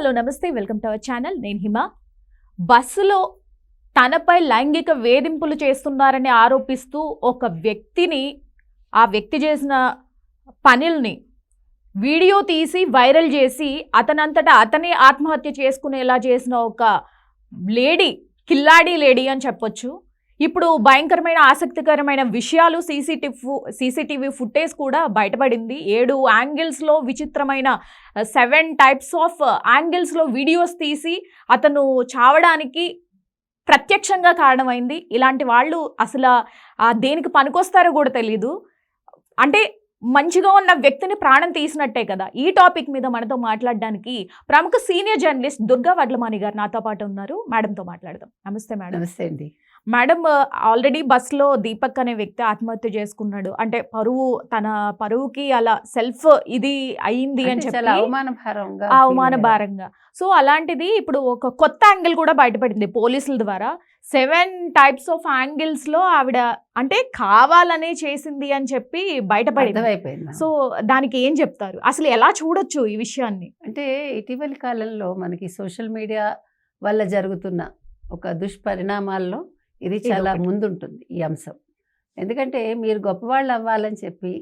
Hello నమస్తే, welcome to our channel. నేను హిమ. బస్సులో తనపై లైంగిక వేధింపులు చేస్తున్నారని ఆరోపిస్తూ ఒక వ్యక్తిని, ఆ వ్యక్తి చేసిన పనుల్ని వీడియో తీసి వైరల్ చేసి అతనంతటా అతనే ఆత్మహత్య చేసుకునేలా చేసిన ఒక లేడీ, కిల్లాడి లేడీ అని చెప్పొచ్చు. ఇప్పుడు భయంకరమైన ఆసక్తికరమైన విషయాలు, సీసీటీవీ ఫుటేజ్ కూడా బయటపడింది. 7 యాంగిల్స్లో విచిత్రమైన 7 టైప్స్ ఆఫ్ యాంగిల్స్లో వీడియోస్ తీసి అతను చావడానికి ప్రత్యక్షంగా కారణమైంది. ఇలాంటి వాళ్ళు అసలు దేనికి పనికొస్తారో కూడా తెలీదు. అంటే మంచిగా ఉన్న వ్యక్తిని ప్రాణం తీసినట్టే కదా. ఈ టాపిక్ మీద మనతో మాట్లాడడానికి ప్రముఖ సీనియర్ జర్నలిస్ట్ దుర్గా వడ్లమాని గారు నాతో పాటు ఉన్నారు. మేడంతో మాట్లాడదాం. నమస్తే మేడం. నమస్తే అండి. మేడం, ఆల్రెడీ బస్సులో దీపక్ అనే వ్యక్తి ఆత్మహత్య చేసుకున్నాడు. అంటే తన పరువుకి అలా సెల్ఫ్ ఇది అయింది అని చెప్పి అవమానభారంగా. సో అలాంటిది ఇప్పుడు ఒక కొత్త యాంగిల్ కూడా బయటపడింది పోలీసుల ద్వారా. 7 టైప్స్ ఆఫ్ యాంగిల్స్ లో ఆవిడ అంటే కావాలనే చేసింది అని చెప్పి బయటపడింది. సో దానికి ఏం చెప్తారు? అసలు ఎలా చూడొచ్చు ఈ విషయాన్ని? అంటే ఇటీవలి కాలంలో మనకి సోషల్ మీడియా వల్ల జరుగుతున్న ఒక దుష్పరిణామాల్లో ఇది చాలా ముందుంటుంది ఈ అంశం. ఎందుకంటే మీరు గొప్పవాళ్ళు అవ్వాలని చెప్పి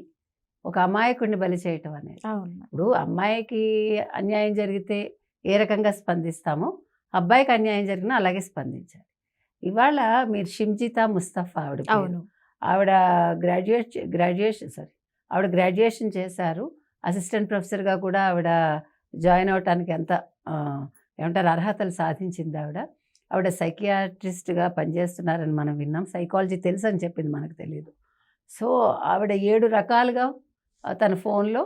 ఒక అమాయకుడిని బలి చేయటం అనేది. ఇప్పుడు అమ్మాయికి అన్యాయం జరిగితే ఏ రకంగా స్పందిస్తామో అబ్బాయికి అన్యాయం జరిగినా అలాగే స్పందించాలి. ఇవాళ మీరు షిమ్జితా ముస్తఫా ఆవిడ గ్రాడ్యుయేషన్ చేశారు. అసిస్టెంట్ ప్రొఫెసర్గా కూడా ఆవిడ జాయిన్ అవటానికి ఏమంటారు అర్హతలు సాధించింది. ఆవిడ సైకియాట్రిస్ట్గా పనిచేస్తున్నారని మనం విన్నాం. సైకాలజీ తెలుసు అని చెప్పింది, మనకు తెలియదు. సో ఆవిడ 7 రకాలుగా తన ఫోన్లో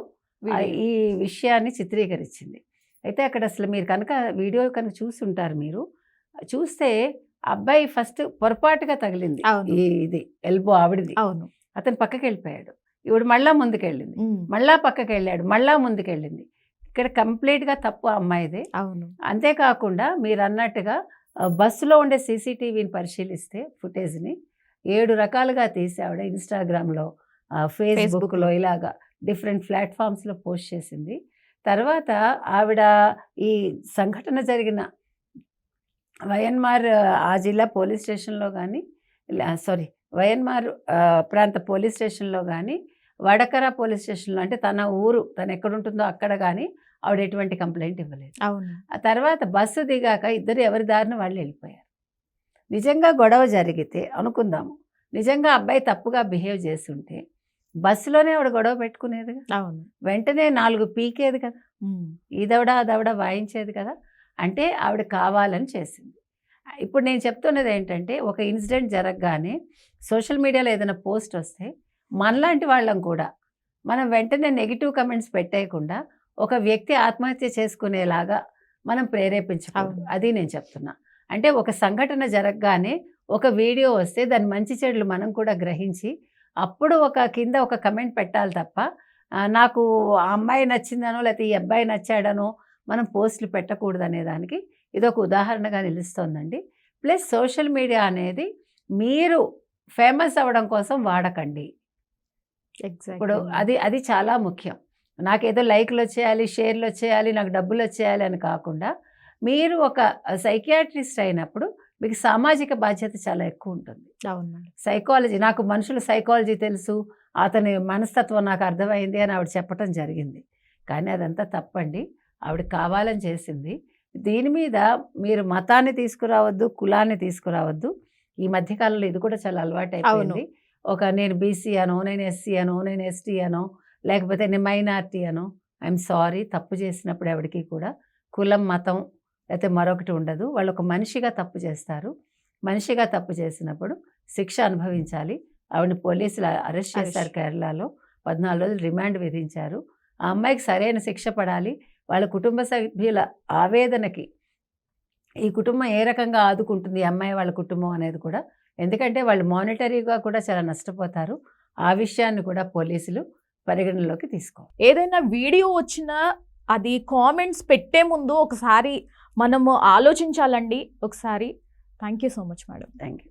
ఈ విషయాన్ని చిత్రీకరించింది. అయితే అక్కడ అసలు మీరు కనుక వీడియో కనుక చూస్తుంటారు, మీరు చూస్తే అబ్బాయి ఫస్ట్ పొరపాటుగా తగిలింది ఇది ఎల్బో ఆవిడది. అతను పక్కకి వెళ్ళిపోయాడు. ఇవిడు మళ్ళా ముందుకెళ్ళింది, మళ్ళా పక్కకి వెళ్ళాడు, మళ్ళా ముందుకెళ్ళింది. ఇక్కడ కంప్లీట్గా తప్పు అమ్మాయిదే. అంతేకాకుండా మీరు అన్నట్టుగా బస్సులో ఉండే సీసీటీవీని పరిశీలిస్తే ఫుటేజ్ని 7 రకాలుగా తీసి ఆవిడ ఇన్స్టాగ్రామ్లో, ఫేస్బుక్లో ఇలాగా డిఫరెంట్ ప్లాట్ఫామ్స్లో పోస్ట్ చేసింది. తర్వాత ఆవిడ ఈ సంఘటన జరిగిన వయన్మార్ ఆ జిల్లా పోలీస్ స్టేషన్లో కానీ, వయన్మార్ ప్రాంత పోలీస్ స్టేషన్లో కానీ, వడకర పోలీస్ స్టేషన్లో, అంటే తన ఊరు తను ఎక్కడుంటుందో అక్కడ కానీ ఆవిడ ఎటువంటి కంప్లైంట్ ఇవ్వలేదు. ఆ తర్వాత బస్సు దిగాక ఇద్దరు ఎవరి దారిన వాళ్ళు వెళ్ళిపోయారు. నిజంగా గొడవ జరిగితే అనుకుందాము, నిజంగా అబ్బాయి తప్పుగా బిహేవ్ చేస్తుంటే బస్సులోనే ఆవిడ గొడవ పెట్టుకునేది, వెంటనే 4 పీకేది కదా, ఈదవడ అదవడ వాయించేది కదా. అంటే ఆవిడ కావాలని చేసింది. ఇప్పుడు నేను చెప్తున్నది ఏంటంటే, ఒక ఇన్సిడెంట్ జరగగానే సోషల్ మీడియాలో ఏదైనా పోస్ట్ వస్తే మనలాంటి వాళ్ళం కూడా మనం వెంటనే నెగిటివ్ కమెంట్స్ పెట్టేయకుండా ఒక వ్యక్తి ఆత్మహత్య చేసుకునేలాగా మనం ప్రేరేపించకూడదు. అది నేను చెప్తున్నా. అంటే ఒక సంఘటన జరగగానే ఒక వీడియో వస్తే దాని మంచి చెడులు మనం కూడా గ్రహించి అప్పుడు కింద ఒక కమెంట్ పెట్టాలి తప్ప నాకు ఆ అమ్మాయి నచ్చిందనో లేకపోతే ఈ అబ్బాయి నచ్చాడనో మనం పోస్టులు పెట్టకూడదు అనే దానికి ఇదొక ఉదాహరణగా నిలుస్తోందండి. ప్లస్ సోషల్ మీడియా అనేది మీరు ఫేమస్ అవ్వడం కోసం వాడకండి. ఇప్పుడు అది చాలా ముఖ్యం. నాకేదో లైక్లు వచ్చేయాలి, షేర్లు వచ్చేయాలి, నాకు డబ్బులు వచ్చేయాలి అని కాకుండా, మీరు ఒక సైకియాట్రిస్ట్ అయినప్పుడు మీకు సామాజిక బాధ్యత చాలా ఎక్కువ ఉంటుంది. సైకాలజీ, నాకు మనుషుల సైకాలజీ తెలుసు, అతని మనస్తత్వం నాకు అర్థమైంది అని ఆవిడ చెప్పడం జరిగింది. కానీ అదంతా తప్పండి. ఆవిడ కావాలని చేసింది. దీని మీద మీరు మతాన్ని తీసుకురావద్దు, కులాన్ని తీసుకురావద్దు. ఈ మధ్యకాలంలో ఇది కూడా చాలా అలవాటు అయిపోయింది. నేను బీసీ అనో, నేను ఎస్సీ అనో, నేను ఎస్టీ అనో, లేకపోతే నేను మైనార్టీ అనో. ఐఎమ్ సారీ, తప్పు చేసినప్పుడు ఎవరికి కూడా కులం, మతం లేకపోతే మరొకటి ఉండదు. వాళ్ళు ఒక మనిషిగా తప్పు చేస్తారు. మనిషిగా తప్పు చేసినప్పుడు శిక్ష అనుభవించాలి. ఆవిడని పోలీసులు అరెస్ట్ చేశారు. కేరళలో 14 రోజులు రిమాండ్ విధించారు. ఆ అమ్మాయికి సరైన శిక్ష పడాలి. వాళ్ళ కుటుంబ సభ్యుల ఆవేదనకి ఈ కుటుంబం ఏ రకంగా ఆదుకుంటుంది, అమ్మాయి వాళ్ళ కుటుంబం అనేది కూడా, ఎందుకంటే వాళ్ళు మానిటరీగా కూడా చాలా నష్టపోతారు. ఆ విషయాన్ని కూడా పోలీసులు పరిగణనలోకి తీసుకోవాలి. ఏదైనా వీడియో వచ్చినా అది కామెంట్స్ పెట్టే ముందు ఒకసారి మనము ఆలోచించాలండి. ఒకసారి. Thank you so much madam. Thank you.